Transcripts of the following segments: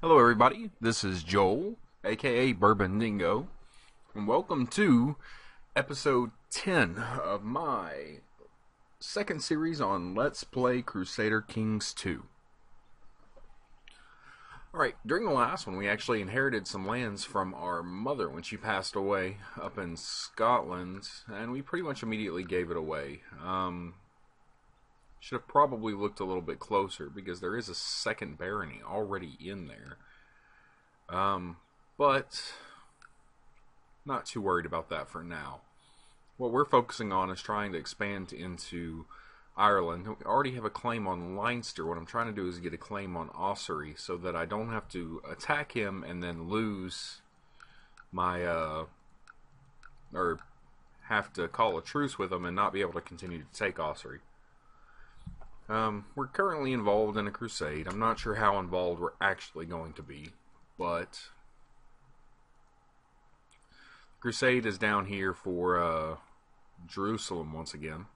Hello everybody, this is Joel, aka Bourbon Dingo, and welcome to episode 10 of my second series on Let's Play Crusader Kings 2. Alright, during the last one we actually inherited some lands from our mother when she passed away up in Scotland, and we pretty much immediately gave it away. Should have probably looked a little bit closer because there is a second barony already in there. But not too worried about that for now. What we're focusing on is trying to expand into Ireland. We already have a claim on Leinster. What I'm trying to do is get a claim on Ossory so that I don't have to attack him and then lose my, or have to call a truce with him and not be able to continue to take Ossory. We're currently involved in a crusade. I'm not sure how involved we're actually going to be, but crusade is down here for Jerusalem once again.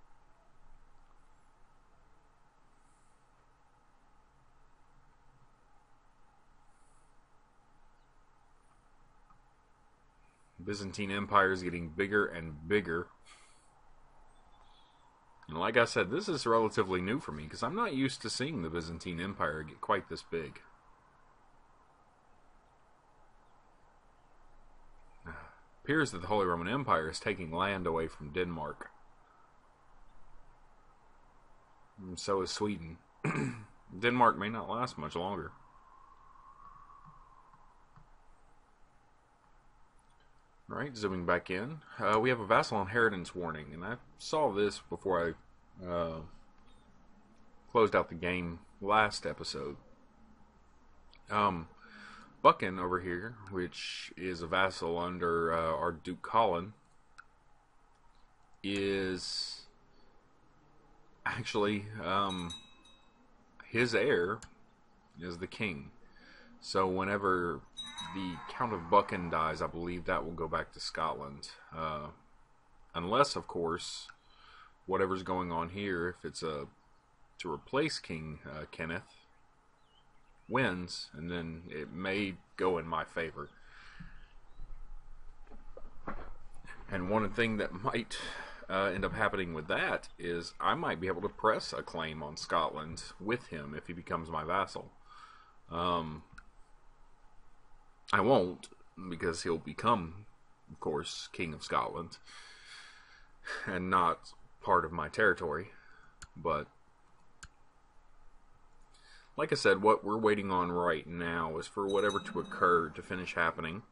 The Byzantine Empire is getting bigger and bigger. And like I said, this is relatively new for me because I'm not used to seeing the Byzantine Empire get quite this big. It appears that the Holy Roman Empire is taking land away from Denmark. And so is Sweden. Denmark may not last much longer. Alright, zooming back in. We have a vassal inheritance warning, and I saw this before I closed out the game last episode. Buchan over here, which is a vassal under our Duke Colin, is actually his heir is the king. So whenever the Count of Buchan dies, I believe that will go back to Scotland. Unless, of course, whatever's going on here, if it's to replace King Kenneth, wins, and then it may go in my favor. And one thing that might end up happening with that is I might be able to press a claim on Scotland with him if he becomes my vassal. I won't, because he'll become, of course, King of Scotland and not part of my territory. But like I said, what we're waiting on right now is for whatever to occur to finish happening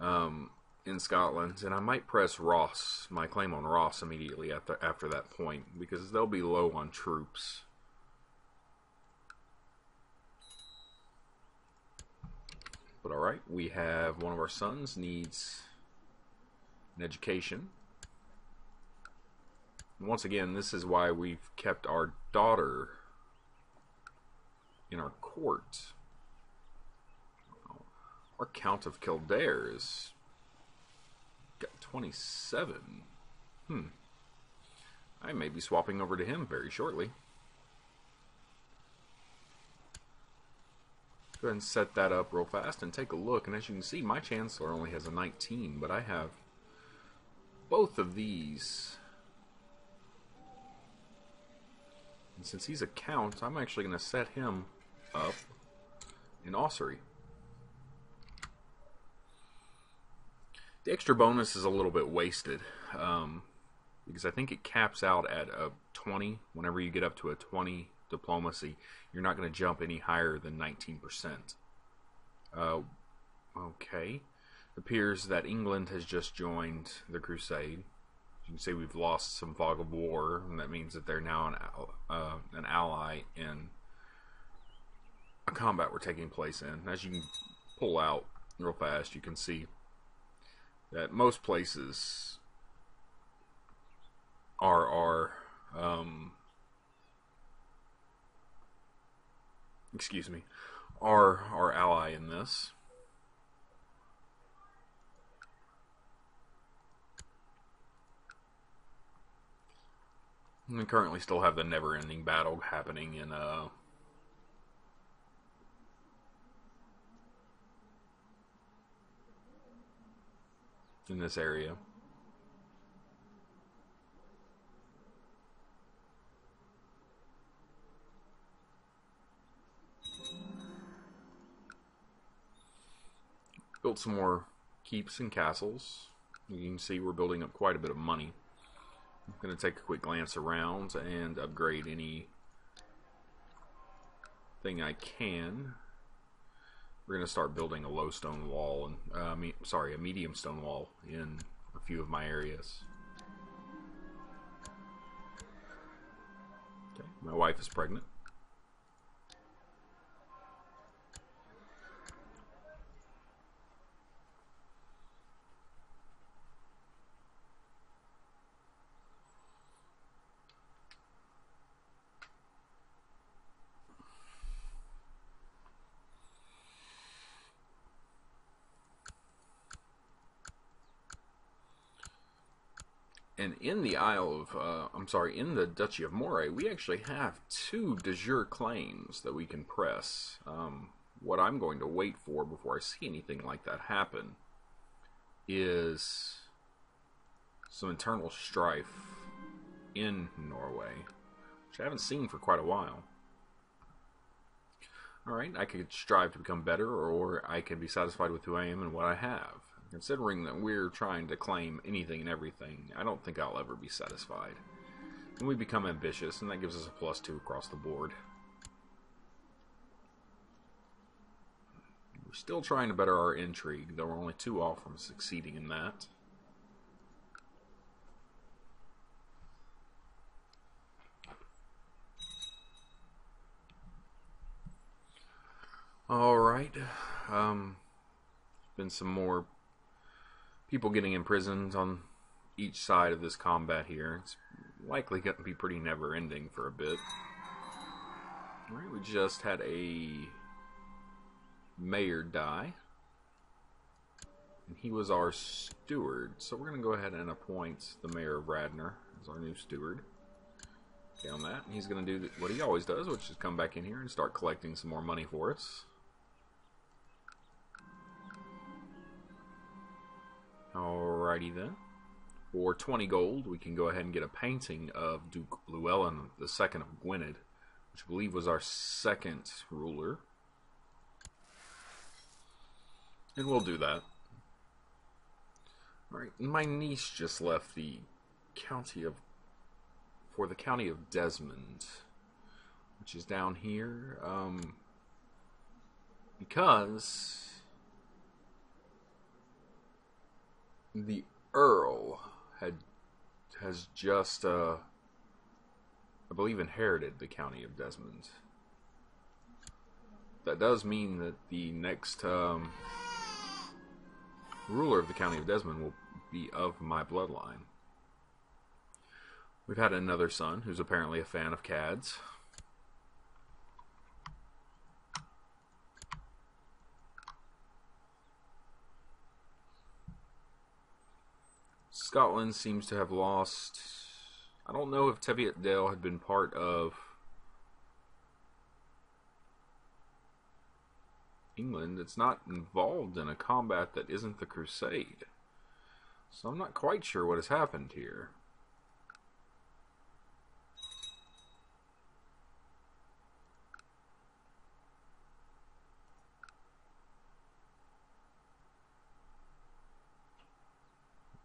in Scotland. And I might press Ross, my claim on Ross, immediately after that point, because they'll be low on troops. But alright, we have one of our sons needs an education. And once again, this is why we've kept our daughter in our court. Our Count of Kildare is got 27. I may be swapping over to him very shortly. Go ahead and set that up real fast and take a look. And as you can see, my Chancellor only has a 19, but I have both of these. And since he's a Count, I'm actually going to set him up in Ossory. The extra bonus is a little bit wasted, because I think it caps out at a 20. Whenever you get up to a 20 diplomacy, you're not going to jump any higher than 19%. Okay. It appears that England has just joined the Crusade. You can see we've lost some fog of war, and that means that they're now an ally in a combat we're taking place in. As you can pull out real fast, you can see that most places are our our ally in this. And we currently still have the never-ending battle happening in in this area. Built some more keeps and castles. You can see we're building up quite a bit of money. I'm going to take a quick glance around and upgrade anything I can. We're going to start building a low stone wall, and a medium stone wall in a few of my areas. Okay, my wife is pregnant. And in the in the Duchy of Moray, we actually have 2 de jure claims that we can press. What I'm going to wait for before I see anything like that happen is some internal strife in Norway, which I haven't seen for quite a while. Alright, I could strive to become better, or I can be satisfied with who I am and what I have. Considering that we're trying to claim anything and everything, I don't think I'll ever be satisfied. And we become ambitious, and that gives us a +2 across the board. We're still trying to better our intrigue, though we're only 2 off from succeeding in that. Alright, been some more people getting imprisoned on each side of this combat here. It's likely going to be pretty never-ending for a bit. Alright, we just had a mayor die, and he was our steward, so we're going to go ahead and appoint the mayor of Radnor as our new steward. Okay, on that, and he's going to do what he always does, which is come back in here and start collecting some more money for us. Alrighty then. For 20 gold, we can go ahead and get a painting of Duke Llewellyn II of Gwynedd, which I believe was our 2nd ruler. And we'll do that. Alright, my niece just left the county of Desmond, which is down here, because the Earl has just, I believe, inherited the county of Desmond. That does mean that the next ruler of the county of Desmond will be of my bloodline. We've had another son who's apparently a fan of cads. Scotland seems to have lost... I don't know if Teviotdale had been part of England. It's not involved in a combat that isn't the Crusade. So I'm not quite sure what has happened here.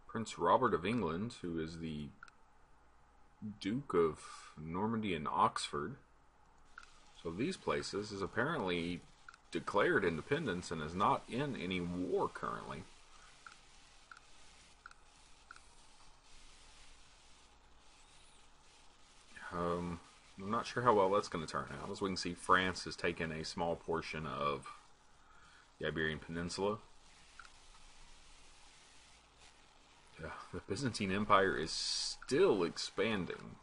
Prince Robert of England, who is the Duke of Normandy and Oxford. So these places is apparently declared independence and is not in any war currently. I'm not sure how well that's going to turn out. As we can see, France has taken a small portion of the Iberian Peninsula. The Byzantine Empire is still expanding.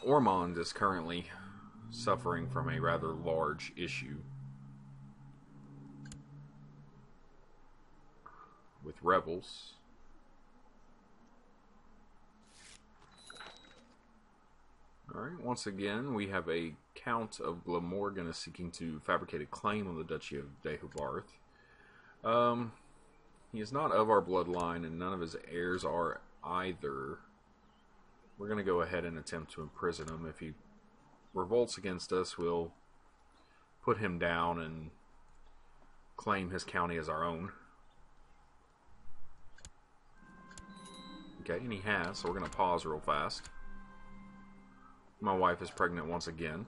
Ormond is currently suffering from a rather large issue with rebels. Alright, once again, we have a Count of Glamorgan is seeking to fabricate a claim on the Duchy of Deheubarth. He is not of our bloodline, and none of his heirs are either. We're going to go ahead and attempt to imprison him. If he revolts against us, we'll put him down and claim his county as our own. Okay, and he has, so we're going to pause real fast. My wife is pregnant once again.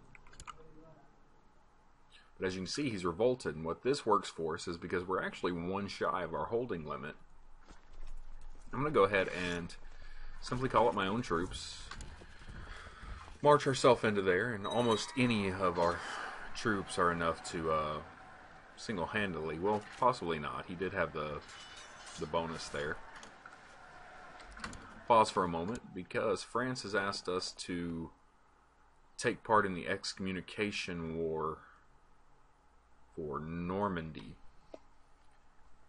But as you can see, he's revolted, and what this works for us is because we're actually one shy of our holding limit. I'm going to go ahead and simply call up my own troops, march ourselves into there, and almost any of our troops are enough to single-handedly, well, possibly not. He did have the bonus there. Pause for a moment, because France has asked us to take part in the excommunication war for Normandy.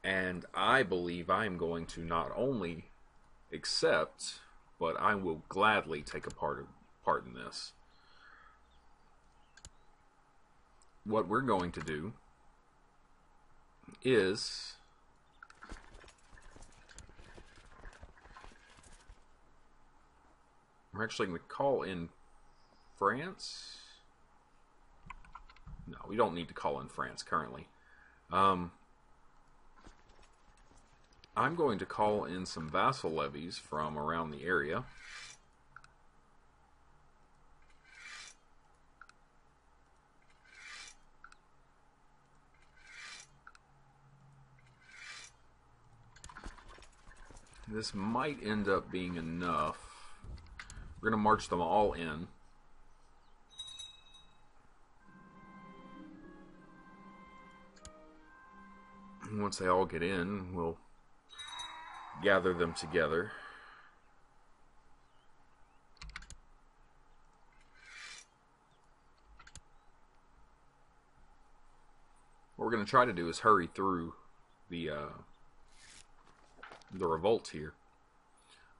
And I believe I am going to not only accept, but I will gladly take a part in this. What we're going to do is we're actually going to call in France. No, we don't need to call in France currently. I'm going to call in some vassal levies from around the area. This might end up being enough. We're going to march them all in. And once they all get in, we'll gather them together. What we're going to try to do is hurry through the revolt here.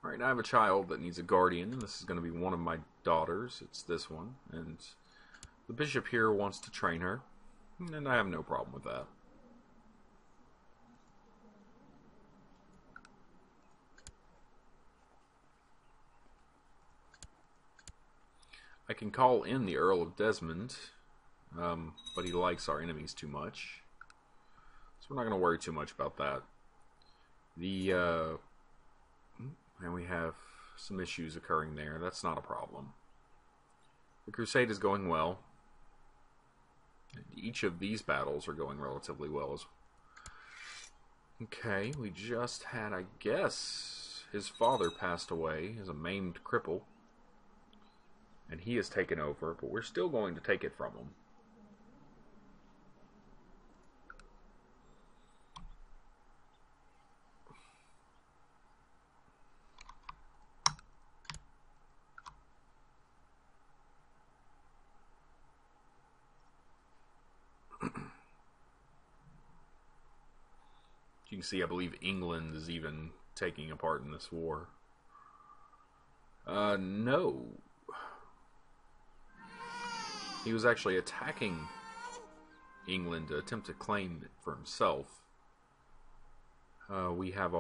Alright, I have a child that needs a guardian, and this is going to be one of my daughters. It's this one, and the bishop here wants to train her, and I have no problem with that. I can call in the Earl of Desmond, but he likes our enemies too much, so we're not going to worry too much about that. And we have some issues occurring there. That's not a problem. The Crusade is going well. Each of these battles are going relatively well. Okay, we just had, I guess, his father passed away as a maimed cripple. And he has taken over, but we're still going to take it from him. You can see, I believe England is even taking a part in this war. No. He was actually attacking England to attempt to claim it for himself. We have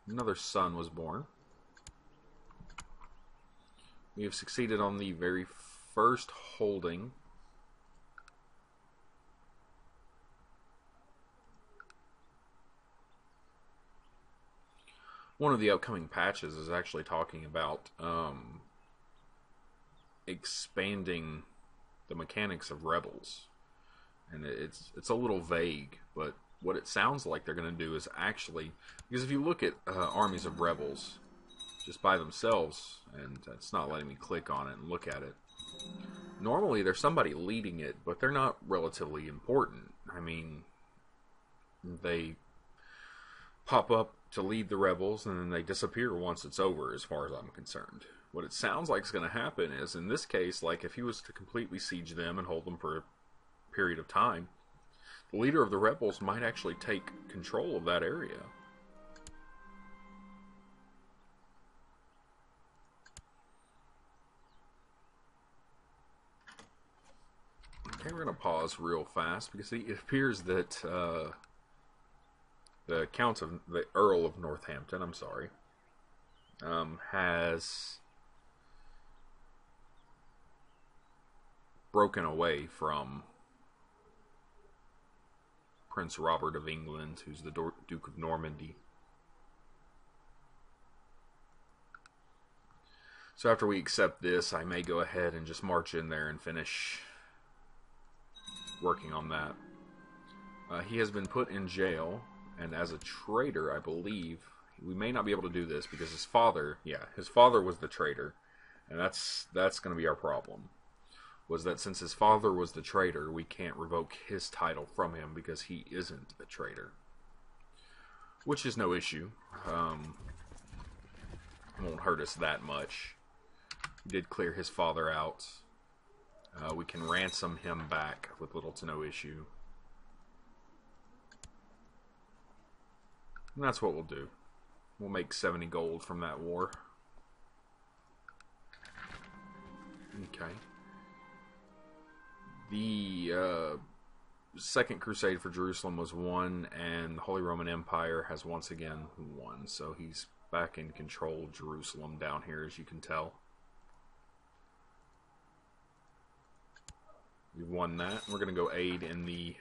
another son was born. We have succeeded on the very first holding. One of the upcoming patches is actually talking about expanding the mechanics of rebels, and it's a little vague, but what it sounds like they're going to do is actually, because if you look at armies of rebels just by themselves, and it's not letting me click on it and look at it, normally there's somebody leading it, but they're not relatively important. I mean, they pop up to lead the rebels, and then they disappear once it's over, as far as I'm concerned. What it sounds like is going to happen is, in this case, like if he was to completely siege them and hold them for a period of time, the leader of the rebels might actually take control of that area. Okay, we're going to pause real fast because it appears that the Earl of Northampton, I'm sorry, has broken away from Prince Robert of England, who's the Duke of Normandy. So after we accept this, I may go ahead and just march in there and finish working on that. He has been put in jail, and as a traitor, I believe, we may not be able to do this because his father was the traitor, and that's going to be our problem. Was that since his father was the traitor, we can't revoke his title from him because he isn't a traitor. Which is no issue. It won't hurt us that much. We did clear his father out. We can ransom him back with little to no issue. And that's what we'll do. We'll make 70 gold from that war. Okay. The Second Crusade for Jerusalem was won, and the Holy Roman Empire has once again won. So he's back in control of Jerusalem down here, as you can tell. We've won that. We're going to go aid in the...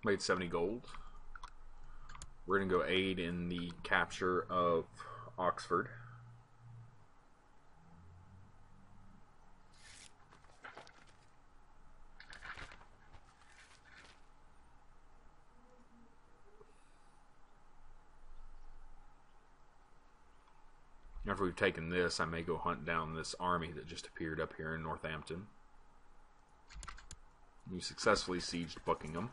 made 70 gold. We're going to go aid in the capture of Oxford. After we've taken this, I may go hunt down this army that just appeared up here in Northampton. We successfully sieged Buckingham.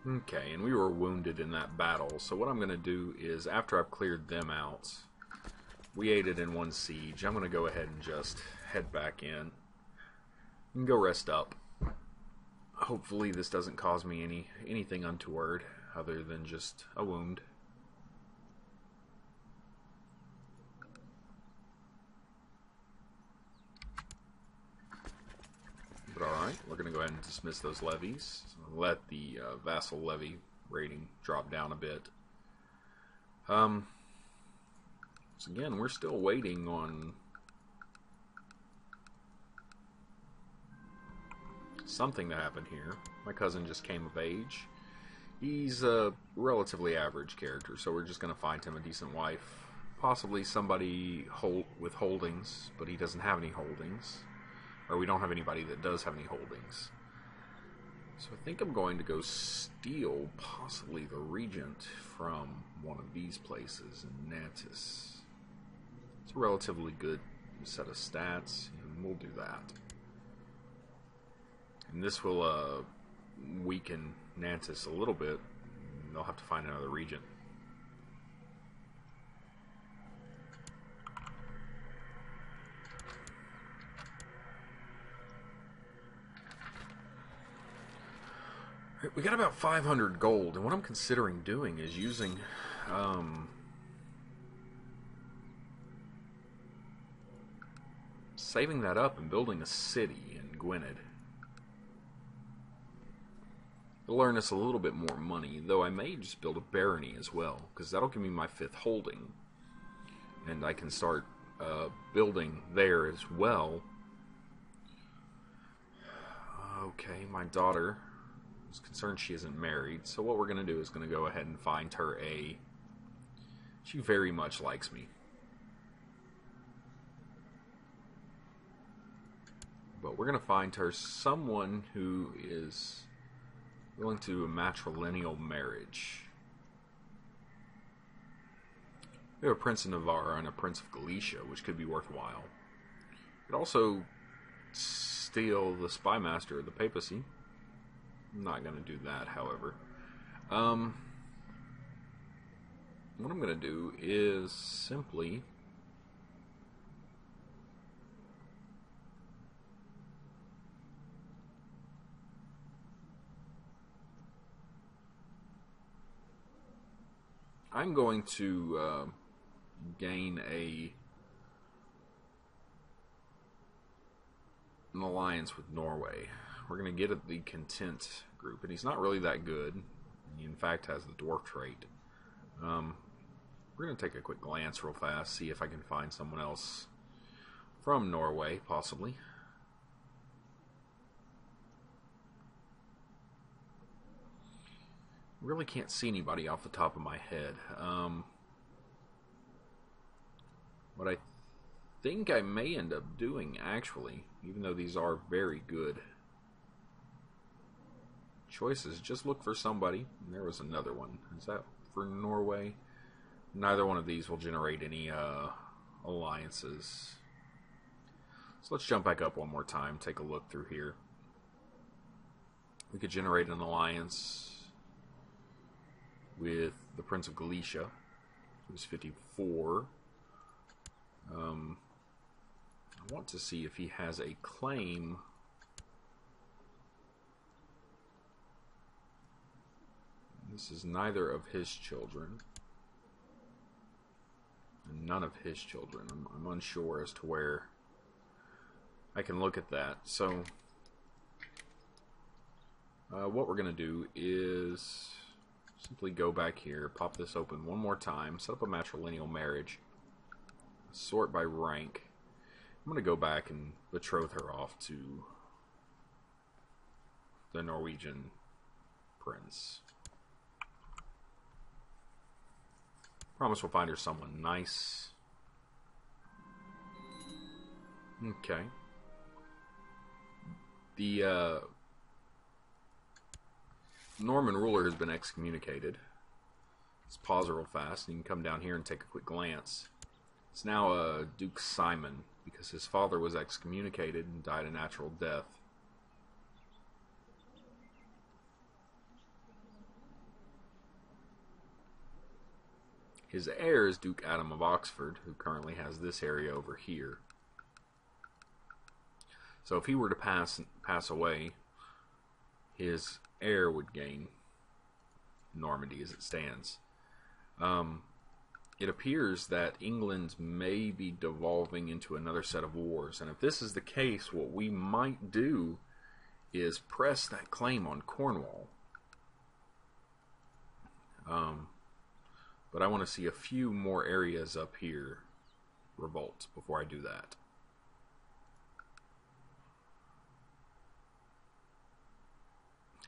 Okay, and we were wounded in that battle, so what I'm going to do is, after I've cleared them out, we aided in one siege, I'm going to go ahead and just head back in and go rest up. Hopefully this doesn't cause me anything untoward, other than just a wound. But alright, we're going to go ahead and dismiss those levies. Let the vassal levy rating drop down a bit. So again, we're still waiting on something to happen here. My cousin just came of age. He's a relatively average character, so we're just going to find him a decent wife. Possibly somebody with holdings, but he doesn't have any holdings. Or we don't have anybody that does have any holdings. So I think I'm going to go steal possibly the regent from one of these places in Nantes. It's a relatively good set of stats, and we'll do that. And this will weaken Nantes a little bit. They'll have to find another regent. We got about 500 gold, and what I'm considering doing is using saving that up and building a city in Gwynedd. It'll earn us a little bit more money, though I may just build a barony as well, because that'll give me my 5th holding, and I can start building there as well. Okay, my daughter is concerned she isn't married, so what we're going to do is going to go ahead and find her she very much likes me. But we're going to find her someone who is Willing to do a matrilineal marriage. We have a Prince of Navarre and a Prince of Galicia, which could be worthwhile. Could also steal the Spy Master of the Papacy. I'm not going to do that, however. What I'm going to do is simply I'm going to gain an alliance with Norway. We're going to get at the Content group, and he's not really that good. He in fact has the dwarf trait. We're going to take a quick glance real fast, see if I can find someone else from Norway, possibly. Really can't see anybody off the top of my head. What I think I may end up doing, actually, even though these are very good choices, just look for somebody. And there was another one. Is that for Norway? Neither one of these will generate any alliances. So let's jump back up one more time, take a look through here. We could generate an alliance with the Prince of Galicia, who's 54. I want to see if he has a claim. This is neither of his children. And none of his children. I'm unsure as to where I can look at that. So, what we're going to do is simply go back here, pop this open one more time, set up a matrilineal marriage, sort by rank. I'm going to go back and betroth her off to the Norwegian prince. Promise we'll find her someone nice. Okay. The Norman ruler has been excommunicated. Let's pause it real fast, and you can come down here and take a quick glance. It's now Duke Simon, because his father was excommunicated and died a natural death. His heir is Duke Adam of Oxford, who currently has this area over here. So if he were to pass away, his heir would gain Normandy as it stands. It appears that England may be devolving into another set of wars, and if this is the case, what we might do is press that claim on Cornwall. But I want to see a few more areas up here revolt before I do that.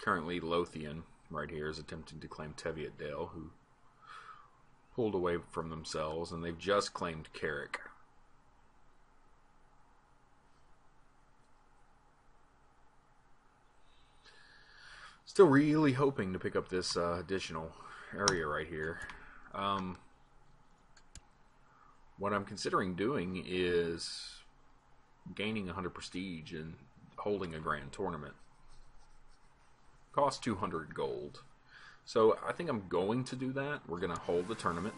Currently, Lothian, right here, is attempting to claim Teviotdale, who pulled away from themselves, and they've just claimed Carrick. Still really hoping to pick up this additional area right here. What I'm considering doing is gaining 100 prestige and holding a grand tournament. Costs 200 gold. So I think I'm going to do that. We're going to hold the tournament.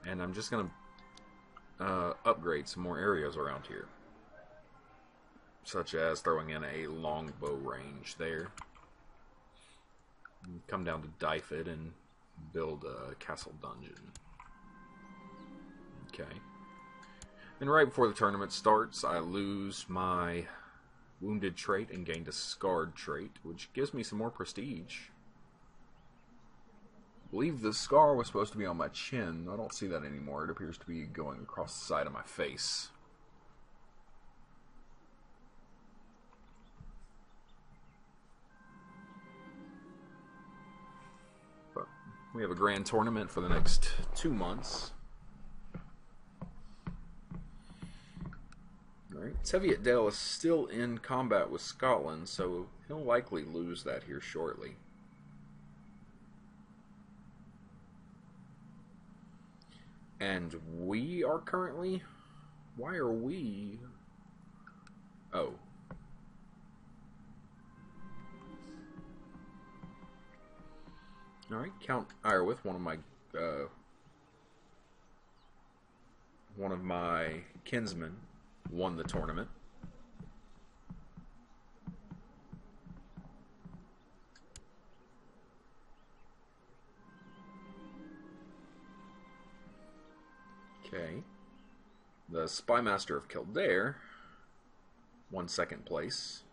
And I'm just going to upgrade some more areas around here. Such as throwing in a longbow range there. Come down to Dyfed and build a castle dungeon. Okay. And right before the tournament starts, I lose my wounded trait and gained a scarred trait, which gives me some more prestige. I believe the scar was supposed to be on my chin. I don't see that anymore. It appears to be going across the side of my face. But we have a grand tournament for the next 2 months. Alright, Teviotdale is still in combat with Scotland, so he'll likely lose that here shortly. And we are currently... Why are we... Oh. Alright, Count Irewith, one of my kinsmen, won the tournament. Okay. The Spymaster of Kildare won second place.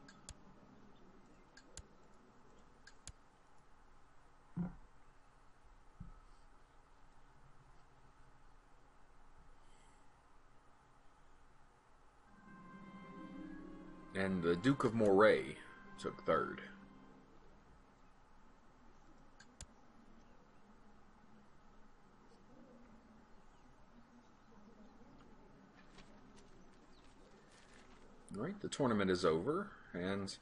And the Duke of Moray took third. Alright, the tournament is over, and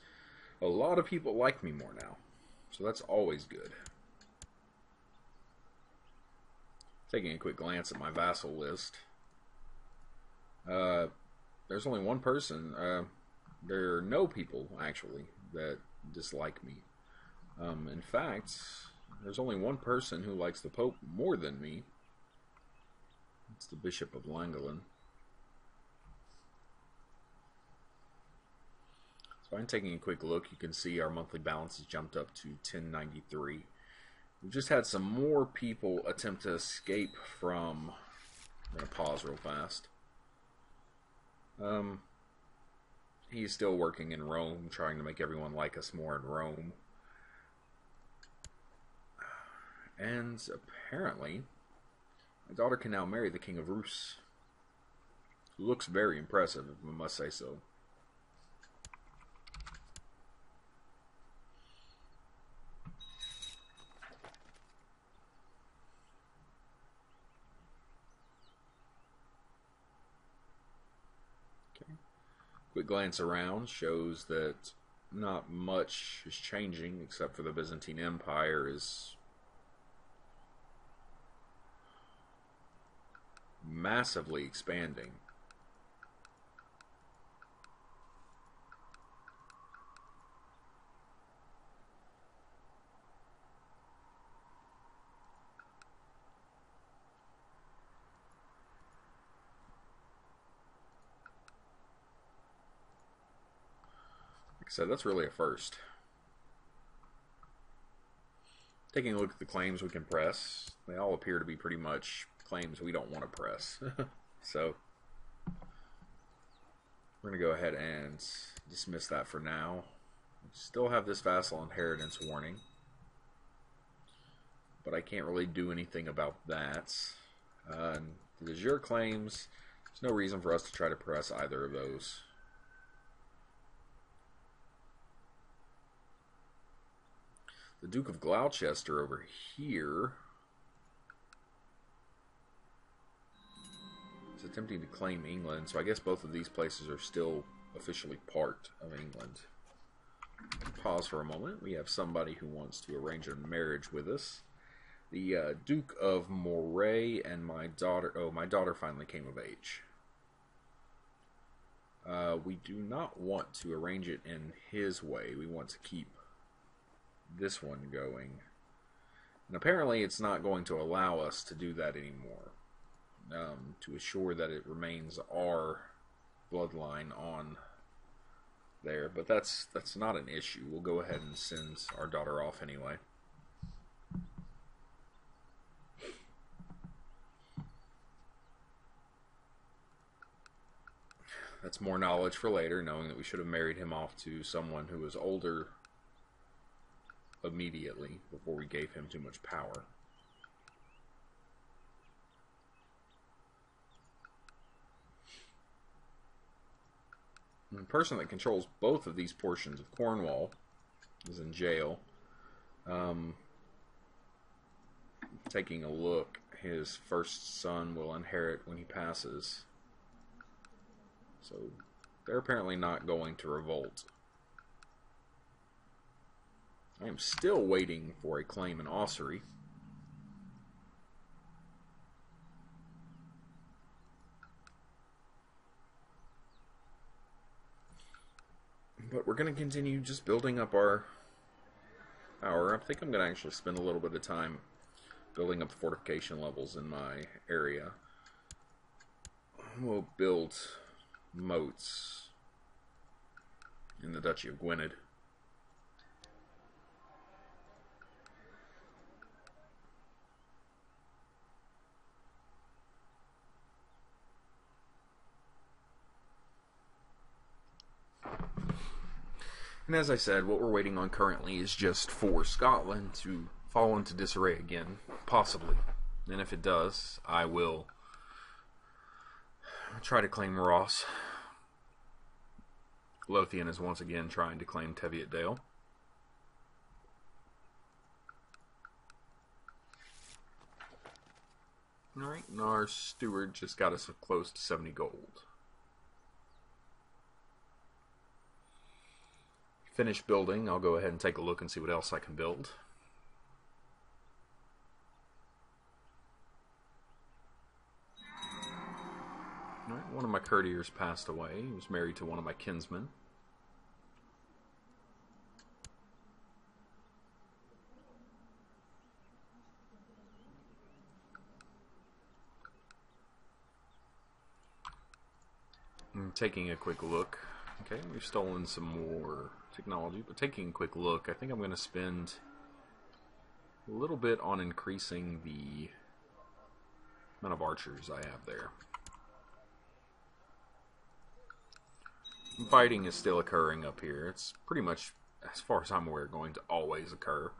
a lot of people like me more now. So that's always good. Taking a quick glance at my vassal list. There's only one person. There are no people, actually, that dislike me. In fact, there's only one person who likes the Pope more than me. It's the Bishop of Llangollen. So I'm taking a quick look. You can see our monthly balance has jumped up to 1093. We've just had some more people attempt to escape from... I'm going to pause real fast. He's still working in Rome, trying to make everyone like us more in Rome. And apparently, my daughter can now marry the King of Rus. Looks very impressive, if I must say so. Quick glance around shows that not much is changing, except for the Byzantine Empire is massively expanding. So that's really a first. Taking a look at the claims we can press, they all appear to be pretty much claims we don't want to press. So we're going to go ahead and dismiss that for now. We still have this vassal inheritance warning, but I can't really do anything about that. The de jure claims, there's no reason for us to try to press either of those. The Duke of Gloucester over here is attempting to claim England, so I guess both of these places are still officially part of England. Pause for a moment. We have somebody who wants to arrange a marriage with us. The Duke of Moray and my daughter... Oh, my daughter finally came of age. We do not want to arrange it in his way. We want to keep this one going. And apparently it's not going to allow us to do that anymore. To assure that it remains our bloodline on there. But that's not an issue. We'll go ahead and send our daughter off anyway. That's more knowledge for later, knowing that we should have married him off to someone who was older immediately before we gave him too much power. And the person that controls both of these portions of Cornwall is in jail. Taking a look, his first son will inherit when he passes. So They're apparently not going to revolt. I am still waiting for a claim in Ossory. But we're going to continue just building up our I think I'm going to actually spend a little bit of time building up the fortification levels in my area. We'll build moats in the Duchy of Gwynedd. And as I said, what we're waiting on currently is just for Scotland to fall into disarray again, possibly. And if it does, I will try to claim Ross. Lothian is once again trying to claim Teviot Dale. Alright, and our steward just got us close to 70 gold. Finish building, I'll go ahead and take a look and see what else I can build. Alright, one of my courtiers passed away. He was married to one of my kinsmen. Taking a quick look. Okay, we've stolen some more technology, but taking a quick look, I think I'm going to spend a little bit on increasing the amount of archers I have there. Fighting is still occurring up here. It's pretty much, as far as I'm aware, going to always occur.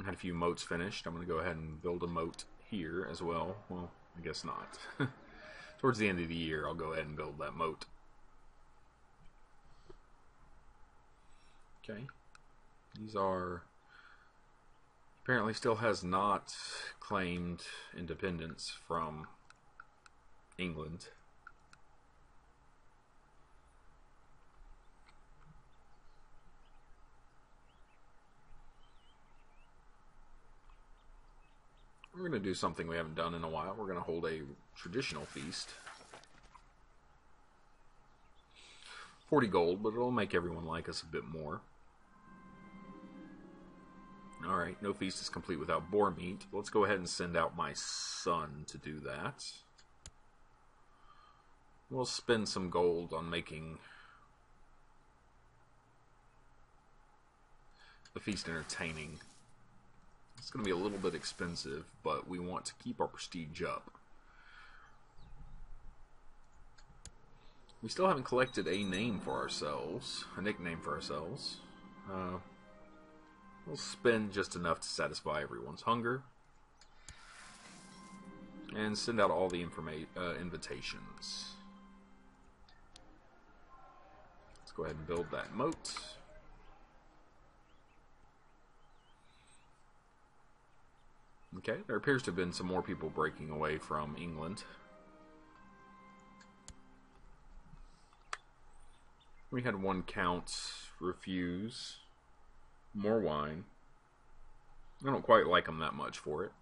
I had a few moats finished. I'm going to go ahead and build a moat here as well. Well, I guess not. Towards the end of the year, I'll go ahead and build that moat. Okay. These are... Apparently still has not claimed independence from England. We're going to do something we haven't done in a while. We're going to hold a traditional feast. 40 gold, but it'll make everyone like us a bit more. Alright, no feast is complete without boar meat. Let's go ahead and send out my son to do that. We'll spend some gold on making the feast entertaining. It's going to be a little bit expensive, but we want to keep our prestige up. We still haven't collected a name for ourselves, a nickname for ourselves. We'll spend just enough to satisfy everyone's hunger. And send out all the invitations. Let's go ahead and build that moat. Okay, there appears to have been some more people breaking away from England. We had one count refuse more wine. I don't quite like them that much for it.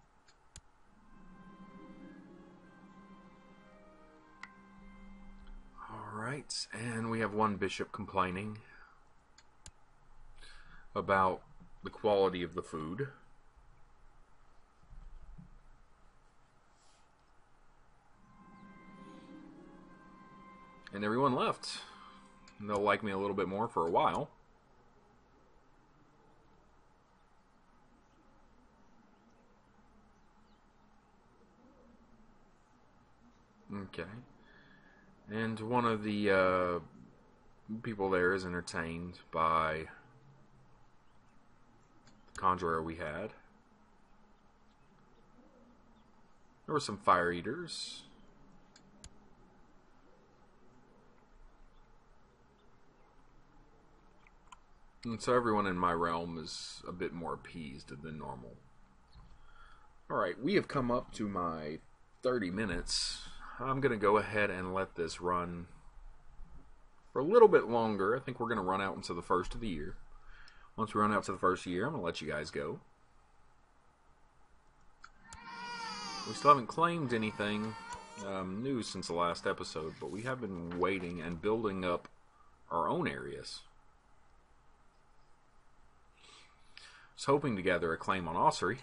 Alright, and we have one bishop complaining about the quality of the food. And everyone left. And they'll like me a little bit more for a while. Okay. And one of the people there is entertained by the conjurer we had. There were some fire eaters. And so everyone in my realm is a bit more appeased than normal. Alright, we have come up to my 30 minutes. I'm going to go ahead and let this run for a little bit longer. I think we're going to run out into the first of the year. Once we run out to the first of the year, I'm going to let you guys go. We still haven't claimed anything new since the last episode, but we have been waiting and building up our own areas. I was hoping to gather a claim on Ossuary,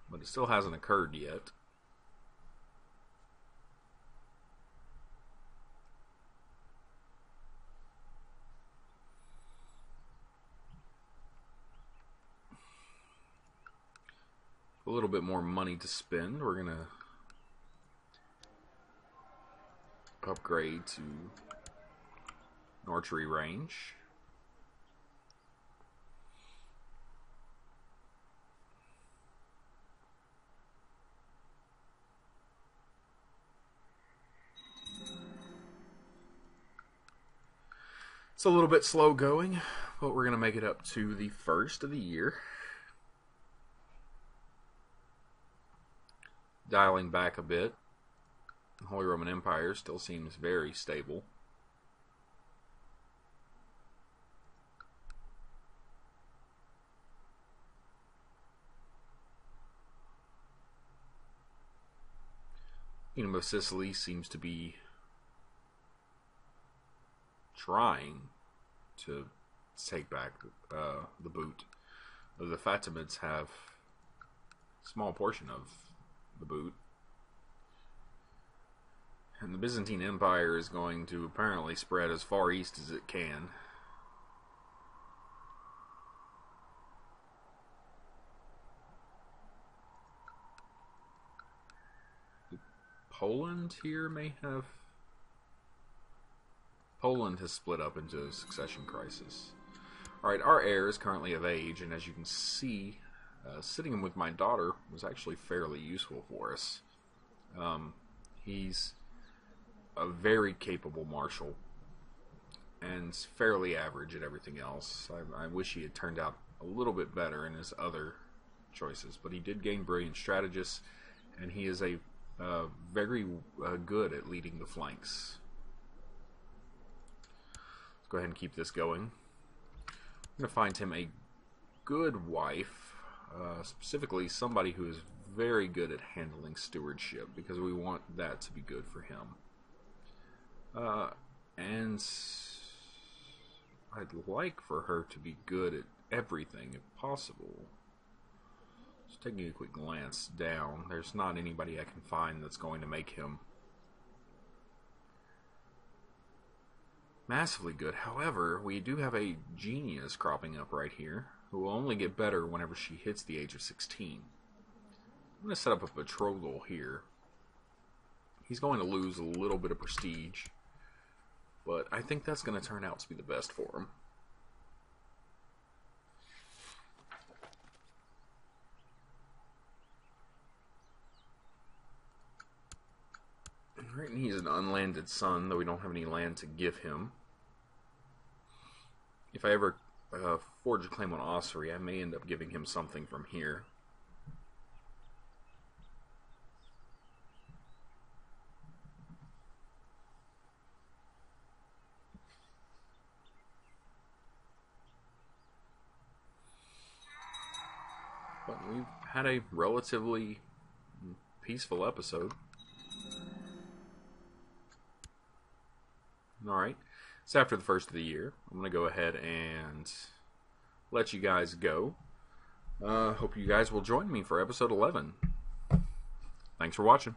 but it still hasn't occurred yet. A little bit more money to spend. We're going to upgrade to an archery range. It's a little bit slow going, but we're going to make it up to the first of the year. Dialing back a bit, the Holy Roman Empire still seems very stable. Kingdom of Sicily seems to be trying to take back the boot. The Fatimids have a small portion of the boot. And the Byzantine Empire is going to apparently spread as far east as it can. Poland here may have... Poland has split up into a succession crisis. Alright, our heir is currently of age, and as you can see, sitting with my daughter was actually fairly useful for us. He's a very capable marshal and fairly average at everything else. I wish he had turned out a little bit better in his other choices, but he did gain brilliant strategist, and he is a very good at leading the flanks. Let's go ahead and keep this going. I'm going to find him a good wife, specifically somebody who is very good at handling stewardship, because we want that to be good for him. And I'd like for her to be good at everything if possible. Just taking a quick glance down, there's not anybody I can find that's going to make him massively good. However, we do have a genius cropping up right here who will only get better whenever she hits the age of 16. I'm going to set up a betrothal here. He's going to lose a little bit of prestige, but I think that's going to turn out to be the best for him. Right, and he's an unlanded son, though we don't have any land to give him. If I ever forge a claim on Ossuary, I may end up giving him something from here. But we've had a relatively peaceful episode. Alright, it's after the first of the year. I'm going to go ahead and let you guys go. Hope you guys will join me for episode 11. Thanks for watching.